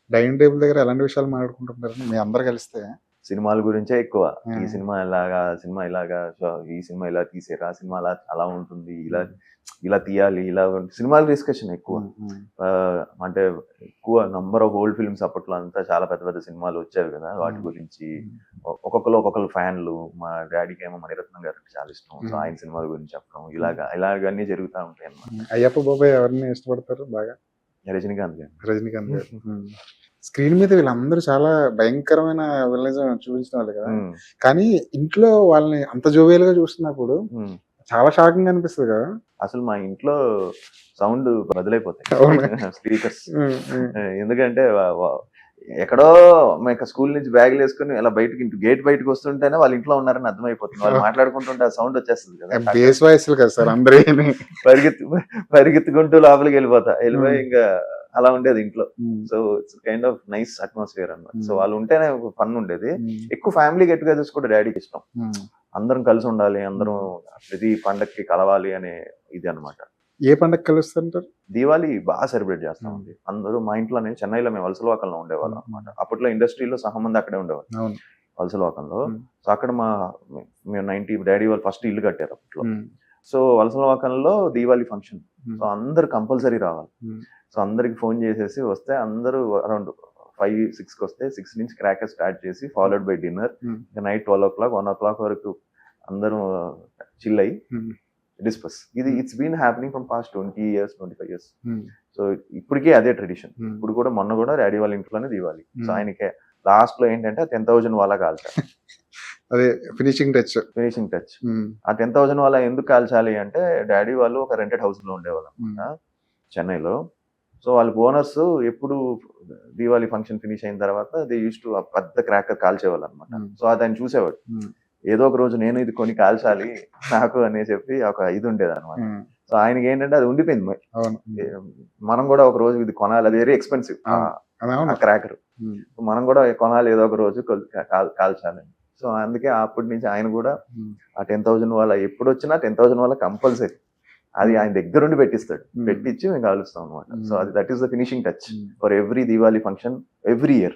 Dining table దగ్గర ఎలాంటి విషయాలు మాట్లాడుకుంటుంటారండి మీ అందరు కలిస్తే? సినిమాల గురించే ఎక్కువ. ఈ హ్మ్. సినిమా ఇలాగా, ఈ సినిమా ఇలా తీశారు, ఆ సినిమా అలా ఉంటుంది, ఇలా తీయాలి, సినిమాల డిస్కషన్ ఎక్కువ. హ్మ్. హ్మ్. అంటే ఎక్కువ నంబర్ ఆఫ్ ఓల్డ్ ఫిల్మ్స్ అప్పట్లో అంతా చాలా పెద్ద పెద్ద సినిమాలు వచ్చేవి కదా, వాటి హ్మ్. గురించి హ్మ్. ఒక్కొక్కరు ఫ్యాన్లు. మా డాడీకి ఏమో మణిరత్నం గారు అంటే చాలా ఇష్టం. సో హ్మ్. ఆయన సినిమాల గురించి చెప్పడం ఇలాగన్నీ జరుగుతూ ఉంటాయి అన్నమాట. అయ్యప్ప బాబాయ్ ఎవరిని ఇష్టపడతారు బాగా? రజనీకాంత్ గారు. రజనీకాంత్ గారు. స్క్రీన్ మీద వీళ్ళందరూ చాలా భయంకరమైన విలనిజం చూపించిన వాళ్ళు కదా! ఉమ్, కానీ ఇంట్లో వాళ్ళని అంత జోవియల్‌గా చూస్తున్నప్పుడు ఉమ్. చాలా షాకింగ్‌గా అనిపిస్తది కదా! అసలు మా ఇంట్లో సౌండ్ బదులైపోతాయి అవును. స్పీకర్స్. హ్మ్. హ్మ్. ఎందుకంటే ఎక్కడో మేము స్కూల్ నుంచి బ్యాగులు వేసుకుని ఇలా బయటకి గేట్ బయటకు వస్తుంటేనే వాళ్ళ ఇంట్లో ఉన్నారని అర్థమైపోతుంది. వాళ్ళు మాట్లాడుకుంటుంటే ఆ సౌండ్ వచ్చేస్తుంది కదా, బేస్ వాయిస్‌లు కదా సార్ అందరిని. పరిగెత్తి పరిగెత్తుకుంటూ లోపలికి వెళ్ళిపోయి ఇంకా అలా ఉండేది ఇంట్లో. హ్మ్. So it's kind of nice atmosphere అన్నమాట. సో హ్మ్. వాళ్ళు ఉంటేనే ఫన్ ఉండేది. హ్మ్. ఎక్కువ ఫ్యామిలీ గెట్ టుగెదర్స్ కూడా డాడీకి ఇష్టం. హ్మ్. అందరం కలిసి ఉండాలి, అందరం ప్రతి పండక్కి కలవాలి అనే ఇది అన్నమాట. ఏ పండగ కలుస్తుంటారు? దీవాళి బాగా సెలబ్రేట్ చేస్తామండి. అందరూ మా ఇంట్లోనే, చెన్నైలో మేము వలసలవాకంలో ఉండేవాళ్ళం అనమాట. అప్పట్లో ఇండస్ట్రీలో సగం మంది అక్కడే ఉండేవాళ్ళు అవును. వలసలవాకంలో. హ్మ్. సో అక్కడ మేము 90 డాడీ వాళ్ళు ఫస్ట్ ఇల్లు కట్టారు అప్పట్లో. హ్మ్. సో వలసలవాకంలో దీవాళి ఫంక్షన్. హ్మ్. సో అందరు కంపల్సరీ రావాలి. హ్మ్. సో అందరికి ఫోన్ చేసేసి వస్తే అందరూ అరౌండ్ 5-6కి వస్తే 6 నుంచి క్రాకర్ స్టార్ట్ చేసి followed by dinner. Hmm. Night 12 1 వరకు అందరూ చిల్ అయ్యి హ్మ్. డిస్కస్. ఇది it's been happening from past 20 years 25 years. Hmm. So ఇప్పటికే అదే ట్రెడిషన్. హ్మ్. ఇప్పుడు కూడా మొన్న కూడా డాడీ వాళ్ళ ఇంట్లోనే దీవాలి. సో హ్మ్. ఆయనకే లాస్ట్ లో ఏంటంటే 10,000 వాళ్ళ కాల్చాలి. అదే ఫినిషింగ్ టచ్. Finishing touch. హ్మ్. ఆ 10,000 వాళ్ళ ఎందుకు కాల్చాలి అంటే, డాడీ వాళ్ళు ఒక రెంటెడ్ హౌస్ లో ఉండేవాళ్ళు అనమాట చెన్నైలో. సో వాళ్ళ ఓనర్స్ ఎప్పుడు దీవాలి ఫంక్షన్ ఫినిష్ అయిన తర్వాత దే యూస్ టు పెద్ద క్రాకర్ కాల్చేవాళ్ళు అనమాట. సో అది ఆయన చూసేవాడు. ఏదో ఒక రోజు నేను ఇది కొని కాల్చాలి నాకు అని చెప్పి ఒక ఇది ఉండేది అనమాట. సో ఆయనకి ఏంటంటే అది ఉండిపోయింది. అవును. మనం కూడా ఒక రోజు ఇది కొనాలి, అది వెరీ ఎక్స్పెన్సివ్ ఆ క్రాకర్. మనం కూడా కొనాలి ఏదో ఒక రోజు కాల్చాలి. సో అందుకే అప్పటి నుంచి ఆయన కూడా ఆ 10,000 వాళ్ళ ఎప్పుడు వచ్చినా 10,000 వాళ్ళ కంపల్సరీ అది ఆయన దగ్గరుండి పెట్టిస్తాడు. పెట్టించి మేము కాలుస్తాం అనమాట. సో అది that is the finishing touch for every Diwali function every year.